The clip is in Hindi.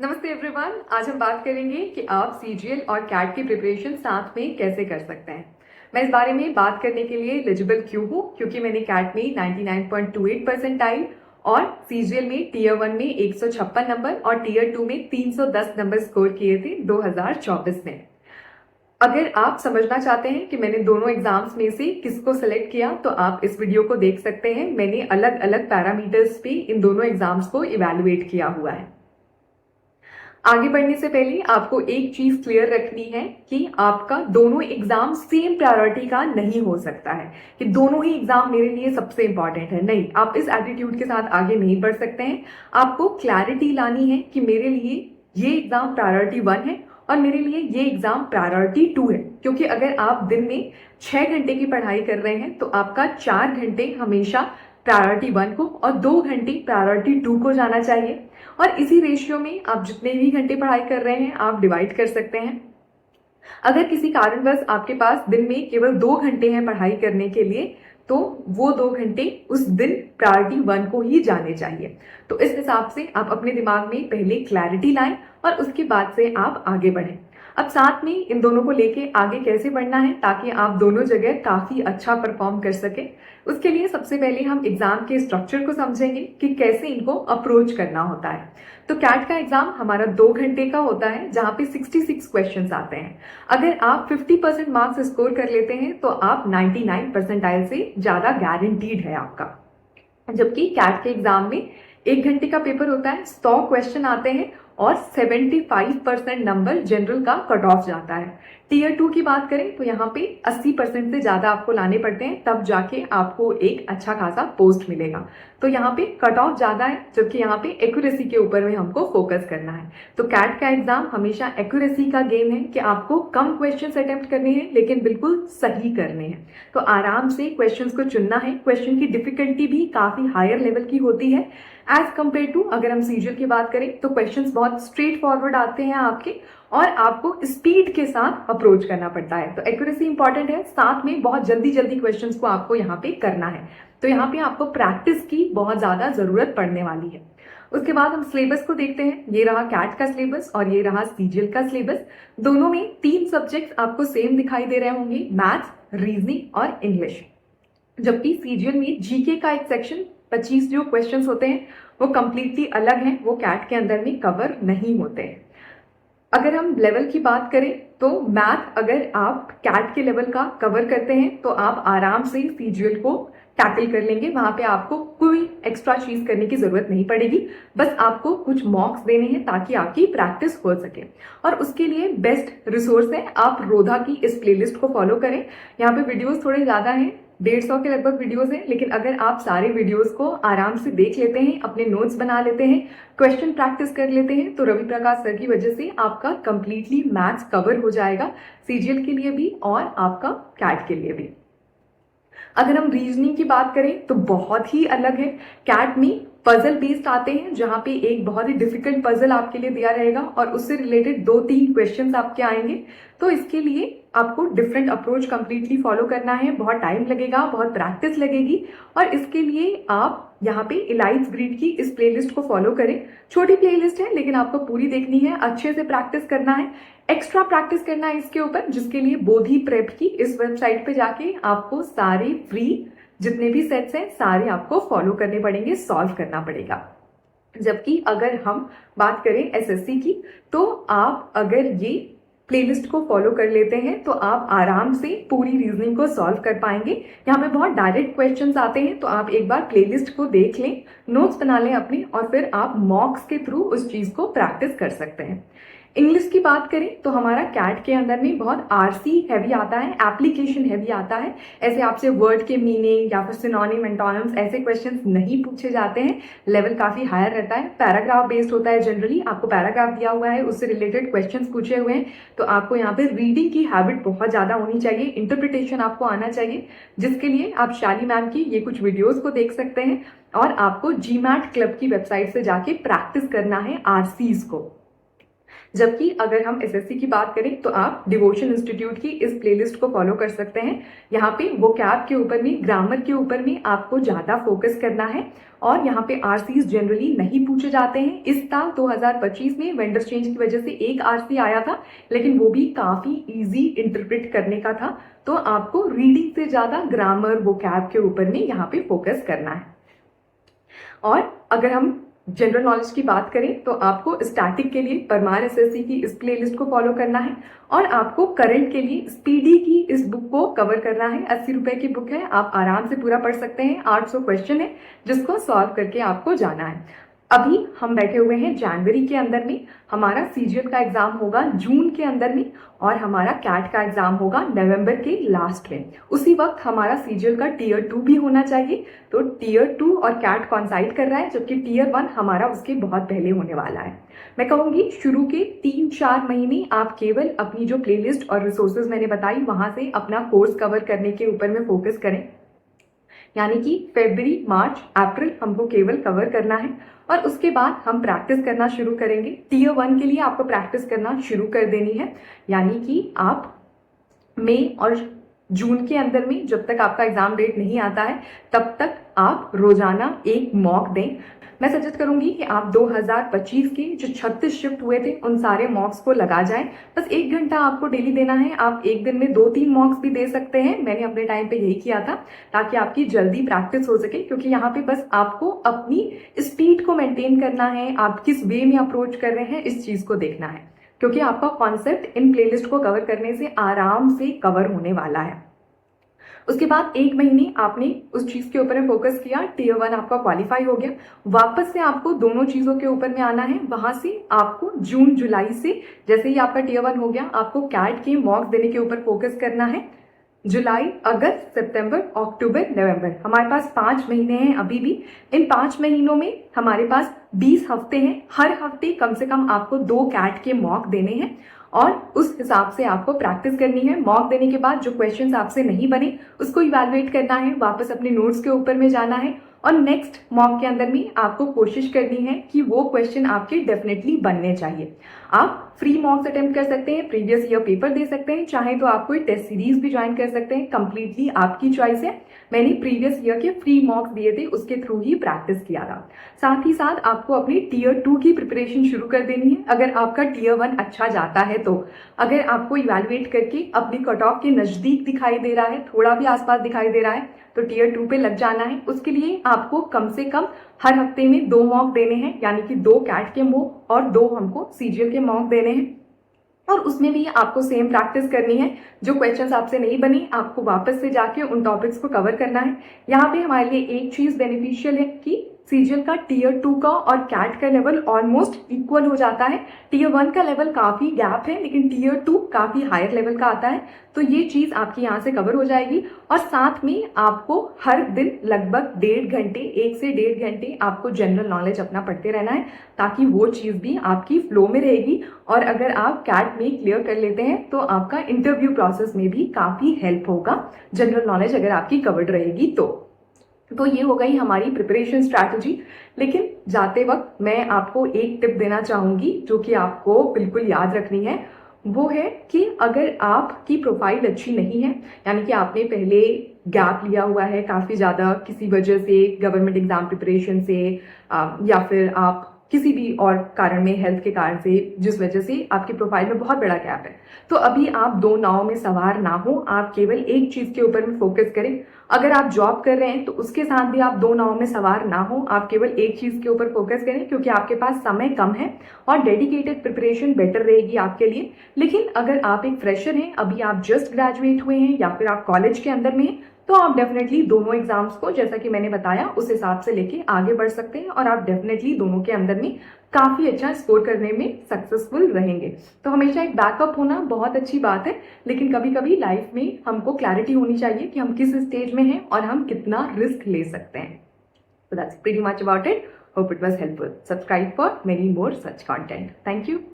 नमस्ते एवरीवन। आज हम बात करेंगे कि आप सीजीएल और कैट की प्रिपरेशन साथ में कैसे कर सकते हैं। मैं इस बारे में बात करने के लिए एलिजिबल क्यों हूँ, क्योंकि मैंने कैट में 99.28 परसेंटाइल और सीजीएल में टीयर 1 में 156 नंबर और टीयर 2 में 310 नंबर स्कोर किए थे 2024 में। अगर आप समझना चाहते हैं कि मैंने दोनों एग्जाम्स में से किसको सिलेक्ट किया तो आप इस वीडियो को देख सकते हैं। मैंने अलग अलग पैरामीटर्स पे इन दोनों एग्जाम्स को इवेलुएट किया हुआ है। आगे बढ़ने से पहले आपको एक चीज क्लियर रखनी है कि आपका दोनों एग्जाम सेम प्रायोरिटी का नहीं हो सकता है कि दोनों ही एग्जाम मेरे लिए सबसे इंपॉर्टेंट है। नहीं, आप इस एटीट्यूड के साथ आगे नहीं बढ़ सकते हैं। आपको क्लैरिटी लानी है कि मेरे लिए ये एग्जाम प्रायोरिटी 1 है और मेरे लिए ये एग्जाम प्रायोरिटी 2 है। क्योंकि अगर आप दिन में 6 घंटे की पढ़ाई कर रहे हैं तो आपका 4 घंटे हमेशा प्रायोरिटी 1 को और 2 घंटे प्रायोरिटी 2 को जाना चाहिए। और इसी रेशियो में आप जितने भी घंटे पढ़ाई कर रहे हैं आप डिवाइड कर सकते हैं। अगर किसी कारणवश आपके पास दिन में केवल 2 घंटे हैं पढ़ाई करने के लिए तो वो 2 घंटे उस दिन प्रायोरिटी 1 को ही जाने चाहिए। तो इस हिसाब से आप अपने दिमाग में पहले क्लैरिटी लाएं और उसके बाद से आप आगे बढ़ें। अब साथ में इन दोनों को लेके आगे कैसे बढ़ना है ताकि आप दोनों जगह काफी अच्छा परफॉर्म कर सके, उसके लिए सबसे पहले हम एग्जाम के स्ट्रक्चर को समझेंगे कि कैसे इनको अप्रोच करना होता है। तो कैट का एग्जाम हमारा 2 घंटे का होता है जहां पे 66 क्वेश्चंस आते हैं। अगर आप 50% मार्क्स स्कोर कर लेते हैं तो आप 99 परसेंटाइल से ज्यादा गारंटीड है आपका। जबकि कैट के एग्जाम में 1 घंटे का पेपर होता है, 100 क्वेश्चन आते हैं और 75% नंबर जनरल का कट ऑफ जाता है। टीयर 2 की बात करें तो यहाँ पे 80% से ज्यादा आपको लाने पड़ते हैं, तब जाके आपको एक अच्छा खासा पोस्ट मिलेगा। तो यहाँ पे कट ऑफ ज्यादा है, जबकि यहाँ पे एक्यूरेसी के ऊपर में हमको फोकस करना है। तो कैट का एग्जाम हमेशा एक्यूरेसी का गेम है कि आपको कम क्वेश्चन अटेम्प्ट करने हैं लेकिन बिल्कुल सही करने हैं। तो आराम से क्वेश्चन को चुनना है। क्वेश्चन की डिफिकल्टी भी काफी हायर लेवल की होती है एज कम्पेयर टू अगर हम सीजीएल की बात करें तो क्वेश्चंस बहुत स्ट्रेट फॉरवर्ड आते हैं आपके और आपको स्पीड के साथ अप्रोच करना पड़ता है। तो एक्यूरेसी इंपॉर्टेंट है, साथ में बहुत जल्दी जल्दी क्वेश्चंस को आपको यहाँ पे करना है। तो यहाँ पे आपको प्रैक्टिस की बहुत ज्यादा जरूरत पड़ने वाली है। उसके बाद हम सिलेबस को देखते हैं। ये रहा कैट का सिलेबस और ये रहा सीजीएल का सिलेबस। दोनों में 3 सब्जेक्ट आपको सेम दिखाई दे रहे होंगे, मैथ्स, रीजनिंग और इंग्लिश। जबकि सीजीएल में जीके का एक सेक्शन 25 जो क्वेश्चंस होते हैं वो कंप्लीटली अलग हैं, वो कैट के अंदर में कवर नहीं होते हैं। अगर हम लेवल की बात करें तो मैथ अगर आप कैट के लेवल का कवर करते हैं तो आप आराम से सीजीएल को टैकल कर लेंगे। वहां पे आपको कोई एक्स्ट्रा चीज करने की जरूरत नहीं पड़ेगी, बस आपको कुछ मॉक्स देने हैं ताकि आपकी प्रैक्टिस हो सके। और उसके लिए बेस्ट रिसोर्स है, आप रोधा की इस प्लेलिस्ट को फॉलो करें। यहाँ पे वीडियोस थोड़े ज्यादा हैं, 150 के लगभग वीडियोस हैं, लेकिन अगर आप सारे वीडियोस को आराम से देख लेते हैं, अपने नोट्स बना लेते हैं, क्वेश्चन प्रैक्टिस कर लेते हैं तो रवि प्रकाश सर की वजह से आपका कंप्लीटली मैथ्स कवर हो जाएगा, सीजीएल के लिए भी और आपका कैट के लिए भी। अगर हम रीजनिंग की बात करें तो बहुत ही अलग है। कैट में पजल बेस्ड आते हैं जहां पे एक बहुत ही डिफिकल्ट पजल आपके लिए दिया रहेगा और उससे रिलेटेड 2-3 क्वेश्चंस आपके आएंगे। तो इसके लिए आपको डिफरेंट अप्रोच कंप्लीटली फॉलो करना है, बहुत टाइम लगेगा, बहुत प्रैक्टिस लगेगी। और इसके लिए आप यहाँ पे इलाइट्स ग्रिड की इस प्लेलिस्ट को फॉलो करें। छोटी प्लेलिस्ट है लेकिन आपको पूरी देखनी है, अच्छे से प्रैक्टिस करना है, एक्स्ट्रा प्रैक्टिस करना है इसके ऊपर, जिसके लिए बोधी प्रेप की इस वेबसाइट पे जाके आपको सारे फ्री जितने भी सेट्स हैं सारे आपको फॉलो करने पड़ेंगे, सॉल्व करना पड़ेगा। जबकि अगर हम बात करें एसएससी की तो आप अगर ये प्लेलिस्ट को फॉलो कर लेते हैं तो आप आराम से पूरी रीजनिंग को सॉल्व कर पाएंगे। यहाँ पे बहुत डायरेक्ट क्वेश्चंस आते हैं तो आप एक बार प्लेलिस्ट को देख लें, नोट्स बना लें अपने और फिर आप मॉक्स के थ्रू उस चीज को प्रैक्टिस कर सकते हैं। इंग्लिश की बात करें तो हमारा कैट के अंदर में बहुत आरसी हैवी आता है, एप्लीकेशन हैवी आता है। ऐसे आपसे वर्ड के मीनिंग या फिर सिनोनिम एंटोनिम्स ऐसे क्वेश्चंस नहीं पूछे जाते हैं, लेवल काफी हायर रहता है। पैराग्राफ बेस्ड होता है, जनरली आपको पैराग्राफ दिया हुआ है उससे रिलेटेड क्वेश्चंस पूछे हुए हैं। तो आपको यहाँ पे रीडिंग की हैबिट बहुत ज्यादा होनी चाहिए, इंटरप्रिटेशन आपको आना चाहिए, जिसके लिए आप शाली मैम की ये कुछ वीडियोज को देख सकते हैं और आपको जीमैट क्लब की वेबसाइट से जाके प्रैक्टिस करना है आरसीज को। जबकि अगर हम एसएससी की बात करें तो आप डिवोशन इंस्टीट्यूट की इस प्लेलिस्ट को फॉलो कर सकते हैं। यहाँ पे वोकैब के ऊपर में, ग्रामर के ऊपर में आपको ज्यादा फोकस करना है और यहाँ पे आरसीज जनरली नहीं पूछे जाते हैं। इस साल 2025 में वेंडर चेंज की वजह से एक आरसी आया था, लेकिन वो भी काफी इजी इंटरप्रेट करने का था। तो आपको रीडिंग से ज्यादा ग्रामर, वोकैब के ऊपर में यहाँ पे फोकस करना है। और अगर हम जनरल नॉलेज की बात करें तो आपको स्टैटिक के लिए परमार एसएससी की इस प्लेलिस्ट को फॉलो करना है और आपको करंट के लिए स्पीडी की इस बुक को कवर करना है। 80 रुपए की बुक है, आप आराम से पूरा पढ़ सकते हैं। 800 क्वेश्चन है जिसको सॉल्व करके आपको जाना है। अभी हम बैठे हुए हैं जनवरी के अंदर में, हमारा सीजीएल का एग्जाम होगा जून के अंदर में और हमारा कैट का एग्जाम होगा नवंबर के लास्ट में। उसी वक्त हमारा सीजीएल का टीयर 2 भी होना चाहिए। तो टीयर 2 और कैट कॉन्साइड कर रहा है, जबकि टीयर 1 हमारा उसके बहुत पहले होने वाला है। मैं कहूंगी शुरू के 3-4 महीने आप केवल अपनी जो प्लेलिस्ट और रिसोर्सेज मैंने बताई वहां से अपना कोर्स कवर करने के ऊपर में फोकस करें। यानी कि फरवरी, मार्च, अप्रैल हमको केवल कवर करना है और उसके बाद हम प्रैक्टिस करना शुरू करेंगे। टीयर 1 के लिए आपको प्रैक्टिस करना शुरू कर देनी है। यानी कि आप मई और जून के अंदर में, जब तक आपका एग्जाम डेट नहीं आता है, तब तक आप रोजाना एक मॉक दें। मैं सजेस्ट करूंगी कि आप 2025 के जो 36 शिफ्ट हुए थे उन सारे मॉक्स को लगा जाएं। बस 1 घंटा आपको डेली देना है। आप एक दिन में 2-3 मॉक्स भी दे सकते हैं। मैंने अपने टाइम पे यही किया था ताकि आपकी जल्दी प्रैक्टिस हो सके, क्योंकि यहाँ पे बस आपको अपनी स्पीड को मेंटेन करना है, आप किस वे में अप्रोच कर रहे हैं इस चीज को देखना है, क्योंकि आपका कॉन्सेप्ट इन प्लेलिस्ट को कवर करने से आराम से कवर होने वाला है। उसके बाद 1 महीने आपने उस चीज के ऊपर में फोकस किया, टीयर 1 आपका क्वालिफाई हो गया। वापस से आपको दोनों चीजों के ऊपर में आना है। वहां से आपको जून जुलाई से, जैसे ही आपका टीयर 1 हो गया, आपको कैट के मॉक्स देने के ऊपर फोकस करना है। जुलाई, अगस्त, सितंबर, अक्टूबर, नवंबर, हमारे पास 5 महीने हैं अभी भी। इन 5 महीनों में हमारे पास 20 हफ्ते हैं। हर हफ्ते कम से कम आपको 2 कैट के मॉक देने हैं और उस हिसाब से आपको प्रैक्टिस करनी है। मॉक देने के बाद जो क्वेश्चंस आपसे नहीं बने उसको इवैल्यूएट करना है, वापस अपने नोट्स के ऊपर में जाना है और नेक्स्ट मॉक के अंदर में आपको कोशिश करनी है कि वो क्वेश्चन आपके डेफिनेटली बनने चाहिए। आप फ्री मॉक्स अटेम्प्ट कर सकते हैं, प्रीवियस ईयर पेपर दे सकते हैं, चाहे तो आप कोई टेस्ट सीरीज भी ज्वाइन कर सकते हैं, कंप्लीटली आपकी चॉइस है। मैंने प्रीवियस ईयर के फ्री मॉक्स दिए थे, उसके थ्रू ही प्रैक्टिस किया था। साथ ही साथ आपको अपनी टीयर 2 की प्रिपरेशन शुरू कर देनी है। अगर आपका टीयर 1 अच्छा जाता है तो अगर आपको इवैल्यूएट करके अपनी कट ऑफ के नजदीक दिखाई दे रहा है, थोड़ा भी आसपास दिखाई दे रहा है, तो टीयर 2 पे लग जाना है। उसके लिए आपको कम से कम हर हफ्ते में 2 मॉक देने हैं, यानी कि 2 कैट के मॉक और 2 हमको सीजीएल के मॉक देने हैं। और उसमें भी आपको सेम प्रैक्टिस करनी है। जो क्वेश्चंस आपसे नहीं बनी आपको वापस से जाके उन टॉपिक्स को कवर करना है। यहाँ पे हमारे लिए एक चीज बेनिफिशियल है कि सीजीएल का टीयर 2 का और कैट का लेवल ऑलमोस्ट इक्वल हो जाता है। टीयर 1 का लेवल काफी गैप है, लेकिन टीयर 2 काफी हायर लेवल का आता है। तो ये चीज आपकी यहाँ से कवर हो जाएगी। और साथ में आपको हर दिन लगभग 1.5 घंटे, 1 से 1.5 घंटे आपको जनरल नॉलेज अपना पढ़ते रहना है, ताकि वो चीज भी आपकी फ्लो में रहेगी। और अगर आप कैट में क्लियर कर लेते हैं तो आपका इंटरव्यू प्रोसेस में भी काफी हेल्प होगा, जनरल नॉलेज अगर आपकी कवर्ड रहेगी तो ये हो गई हमारी प्रिपरेशन स्ट्रैटेजी। लेकिन जाते वक्त मैं आपको एक टिप देना चाहूंगी जो कि आपको बिल्कुल याद रखनी है। वो है कि अगर आपकी प्रोफाइल अच्छी नहीं है, यानी कि आपने पहले गैप लिया हुआ है काफी ज्यादा किसी वजह से, गवर्नमेंट एग्जाम प्रिपरेशन से या फिर आप किसी भी और कारण में, हेल्थ के कारण से, जिस वजह से आपकी प्रोफाइल में बहुत बड़ा गैप है, तो अभी आप 2 नाव में सवार ना हो। आप केवल एक चीज के ऊपर में फोकस करें। अगर आप जॉब कर रहे हैं तो उसके साथ भी आप 2 नाव में सवार ना हो। आप केवल एक चीज के ऊपर फोकस करें, क्योंकि आपके पास समय कम है और डेडिकेटेड प्रिपरेशन बेटर रहेगी आपके लिए। लेकिन अगर आप एक फ्रेशर हैं, अभी आप जस्ट ग्रेजुएट हुए हैं या फिर आप कॉलेज के अंदर में हैं, तो आप डेफिनेटली दोनों एग्जाम्स को, जैसा कि मैंने बताया, उस हिसाब से लेके आगे बढ़ सकते हैं और आप डेफिनेटली दोनों के अंदर में काफी अच्छा स्कोर करने में सक्सेसफुल रहेंगे। तो हमेशा एक बैकअप होना बहुत अच्छी बात है, लेकिन कभी कभी लाइफ में हमको क्लैरिटी होनी चाहिए कि हम किस स्टेज में हैं और हम कितना रिस्क ले सकते हैं। So that's pretty much about it. Hope it was helpful. Subscribe for many more such content. Thank you.